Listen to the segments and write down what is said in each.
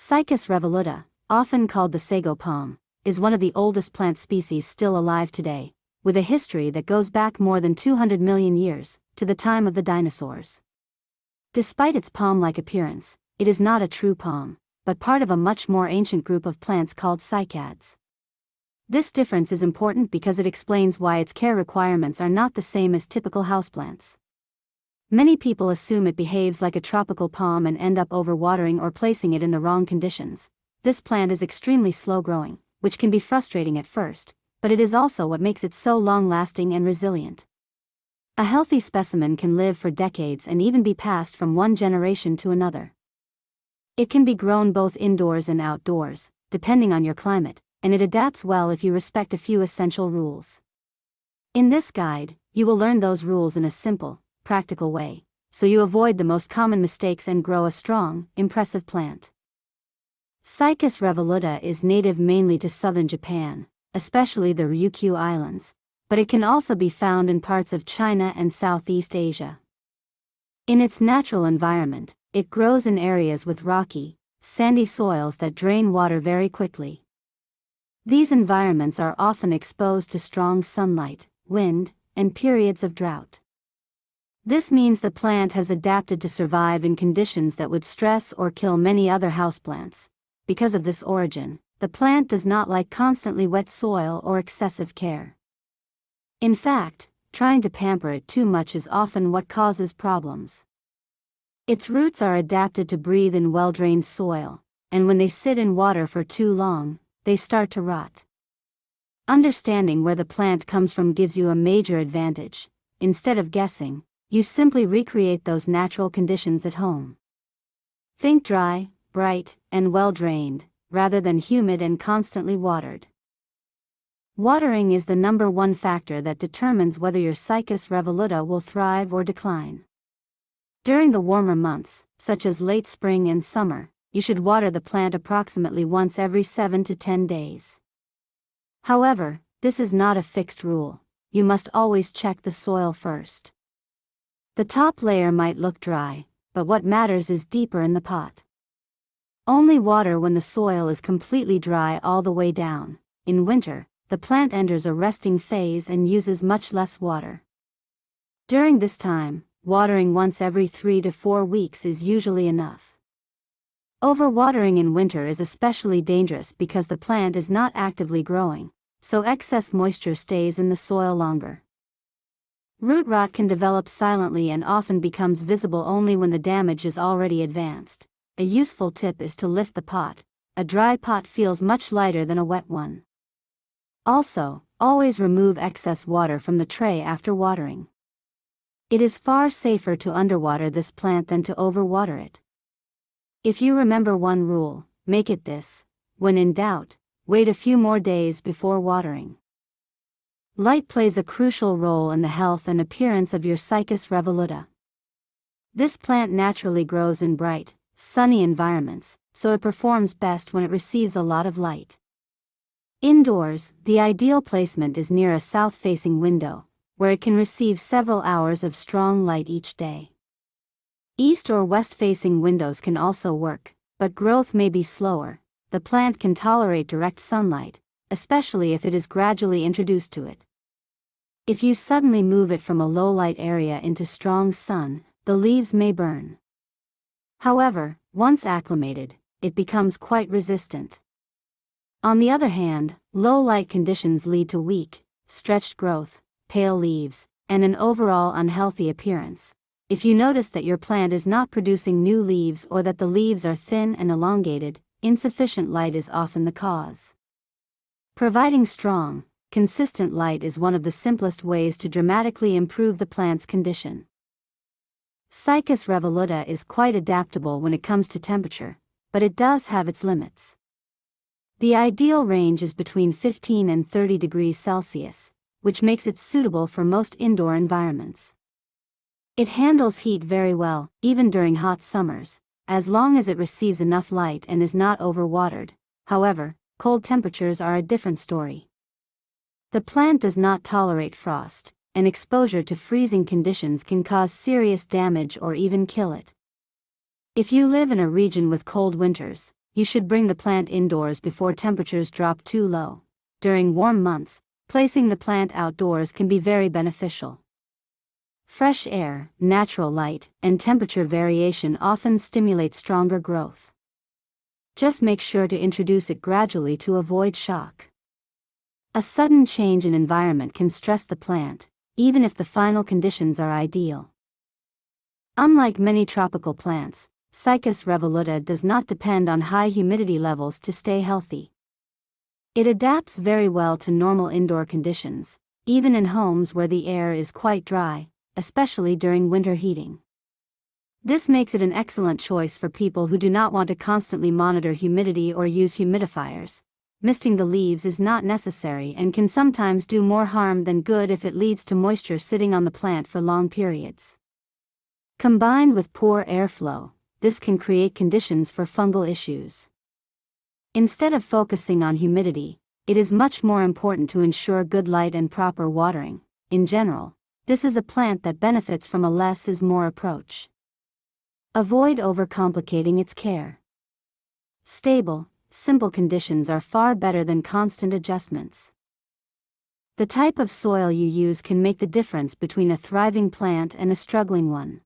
Cycas revoluta, often called the sago palm, is one of the oldest plant species still alive today, with a history that goes back more than 200 million years, to the time of the dinosaurs. Despite its palm-like appearance, it is not a true palm, but part of a much more ancient group of plants called cycads. This difference is important because it explains why its care requirements are not the same as typical houseplants. Many people assume it behaves like a tropical palm and end up overwatering or placing it in the wrong conditions. This plant is extremely slow-growing, which can be frustrating at first, but it is also what makes it so long-lasting and resilient. A healthy specimen can live for decades and even be passed from one generation to another. It can be grown both indoors and outdoors, depending on your climate, and it adapts well if you respect a few essential rules. In this guide, you will learn those rules in a simple, practical way, so you avoid the most common mistakes and grow a strong, impressive plant. Cycas revoluta is native mainly to southern Japan, especially the Ryukyu Islands, but it can also be found in parts of China and Southeast Asia. In its natural environment, it grows in areas with rocky, sandy soils that drain water very quickly. These environments are often exposed to strong sunlight, wind, and periods of drought. This means the plant has adapted to survive in conditions that would stress or kill many other houseplants. Because of this origin, the plant does not like constantly wet soil or excessive care. In fact, trying to pamper it too much is often what causes problems. Its roots are adapted to breathe in well-drained soil, and when they sit in water for too long, they start to rot. Understanding where the plant comes from gives you a major advantage. Instead of guessing, you simply recreate those natural conditions at home. Think dry, bright, and well-drained, rather than humid and constantly watered. Watering is the #1 factor that determines whether your Cycas revoluta will thrive or decline. During the warmer months, such as late spring and summer, you should water the plant approximately once every 7 to 10 days. However, this is not a fixed rule. You must always check the soil first. The top layer might look dry, but what matters is deeper in the pot. Only water when the soil is completely dry all the way down. In winter, the plant enters a resting phase and uses much less water. During this time, watering once every 3 to 4 weeks is usually enough. Overwatering in winter is especially dangerous because the plant is not actively growing, so excess moisture stays in the soil longer. Root rot can develop silently and often becomes visible only when the damage is already advanced. A useful tip is to lift the pot. A dry pot feels much lighter than a wet one. Also, always remove excess water from the tray after watering. It is far safer to underwater this plant than to overwater it. If you remember one rule, make it this: when in doubt, wait a few more days before watering. Light plays a crucial role in the health and appearance of your Cycas revoluta. This plant naturally grows in bright, sunny environments, so it performs best when it receives a lot of light. Indoors, the ideal placement is near a south-facing window, where it can receive several hours of strong light each day. East or west-facing windows can also work, but growth may be slower. The plant can tolerate direct sunlight, especially if it is gradually introduced to it. If you suddenly move it from a low-light area into strong sun, the leaves may burn. However, once acclimated, it becomes quite resistant. On the other hand, low-light conditions lead to weak, stretched growth, pale leaves, and an overall unhealthy appearance. If you notice that your plant is not producing new leaves or that the leaves are thin and elongated, insufficient light is often the cause. Providing strong, consistent light is one of the simplest ways to dramatically improve the plant's condition. Cycas revoluta is quite adaptable when it comes to temperature, but it does have its limits. The ideal range is between 15 and 30 degrees Celsius, which makes it suitable for most indoor environments. It handles heat very well, even during hot summers, as long as it receives enough light and is not overwatered. However, cold temperatures are a different story. The plant does not tolerate frost, and exposure to freezing conditions can cause serious damage or even kill it. If you live in a region with cold winters, you should bring the plant indoors before temperatures drop too low. During warm months, placing the plant outdoors can be very beneficial. Fresh air, natural light, and temperature variation often stimulate stronger growth. Just make sure to introduce it gradually to avoid shock. A sudden change in environment can stress the plant, even if the final conditions are ideal. Unlike many tropical plants, Cycas revoluta does not depend on high humidity levels to stay healthy. It adapts very well to normal indoor conditions, even in homes where the air is quite dry, especially during winter heating. This makes it an excellent choice for people who do not want to constantly monitor humidity or use humidifiers. Misting the leaves is not necessary and can sometimes do more harm than good if it leads to moisture sitting on the plant for long periods. Combined with poor airflow, this can create conditions for fungal issues. Instead of focusing on humidity, it is much more important to ensure good light and proper watering. In general, this is a plant that benefits from a less is more approach. Avoid overcomplicating its care. Stable, simple conditions are far better than constant adjustments. The type of soil you use can make the difference between a thriving plant and a struggling one.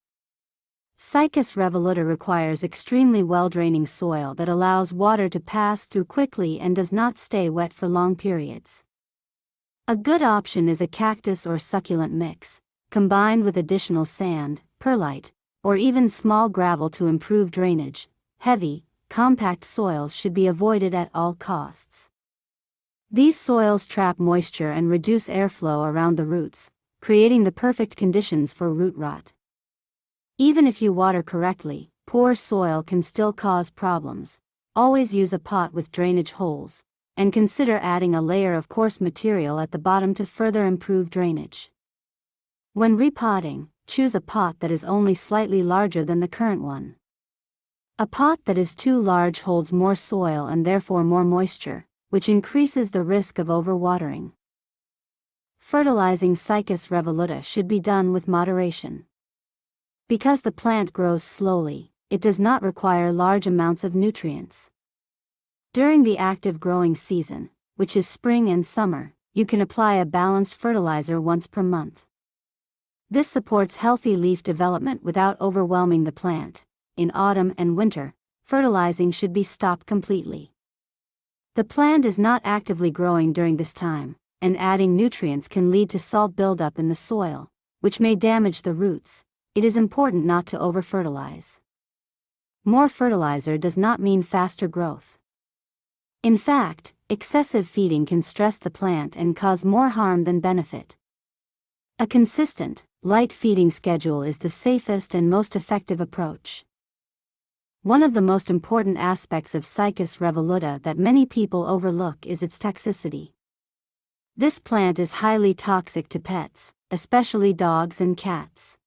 Cycas revoluta requires extremely well-draining soil that allows water to pass through quickly and does not stay wet for long periods. A good option is a cactus or succulent mix, combined with additional sand, perlite, or even small gravel to improve drainage. Heavy, compact soils should be avoided at all costs. These soils trap moisture and reduce airflow around the roots, creating the perfect conditions for root rot. Even if you water correctly, poor soil can still cause problems. Always use a pot with drainage holes, and consider adding a layer of coarse material at the bottom to further improve drainage. When repotting, choose a pot that is only slightly larger than the current one. A pot that is too large holds more soil and therefore more moisture, which increases the risk of overwatering. Fertilizing Cycas revoluta should be done with moderation. Because the plant grows slowly, it does not require large amounts of nutrients. During the active growing season, which is spring and summer, you can apply a balanced fertilizer once per month. This supports healthy leaf development without overwhelming the plant. In autumn and winter, fertilizing should be stopped completely. The plant is not actively growing during this time, and adding nutrients can lead to salt buildup in the soil, which may damage the roots. It is important not to over-fertilize. More fertilizer does not mean faster growth. In fact, excessive feeding can stress the plant and cause more harm than benefit. A consistent, light feeding schedule is the safest and most effective approach. One of the most important aspects of Cycas revoluta that many people overlook is its toxicity. This plant is highly toxic to pets, especially dogs and cats.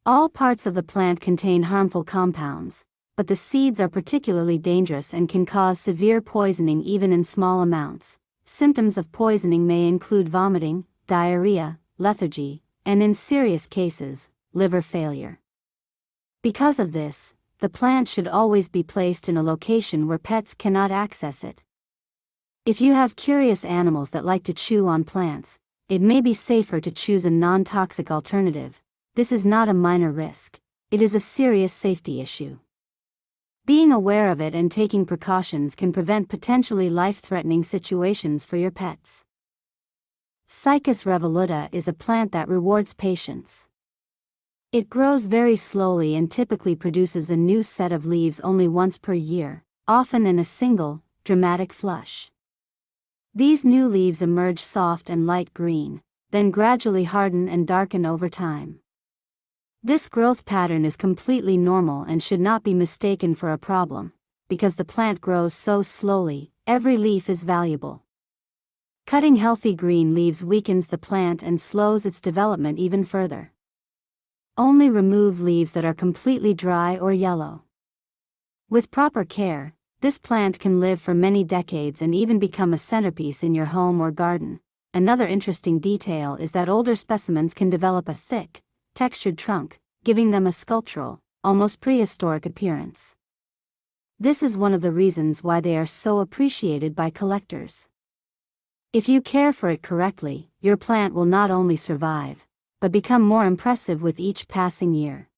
All parts of the plant contain harmful compounds, but the seeds are particularly dangerous and can cause severe poisoning even in small amounts. Symptoms of poisoning may include vomiting, diarrhea, lethargy, and in serious cases, liver failure. Because of this, the plant should always be placed in a location where pets cannot access it. If you have curious animals that like to chew on plants, it may be safer to choose a non-toxic alternative. This is not a minor risk, it is a serious safety issue. Being aware of it and taking precautions can prevent potentially life-threatening situations for your pets. Cycas revoluta is a plant that rewards patience. It grows very slowly and typically produces a new set of leaves only once per year, often in a single, dramatic flush. These new leaves emerge soft and light green, then gradually harden and darken over time. This growth pattern is completely normal and should not be mistaken for a problem. Because the plant grows so slowly, every leaf is valuable. Cutting healthy green leaves weakens the plant and slows its development even further. Only remove leaves that are completely dry or yellow. With proper care, this plant can live for many decades and even become a centerpiece in your home or garden. Another interesting detail is that older specimens can develop a thick, textured trunk, giving them a sculptural, almost prehistoric appearance. This is one of the reasons why they are so appreciated by collectors. If you care for it correctly, your plant will not only survive, but become more impressive with each passing year.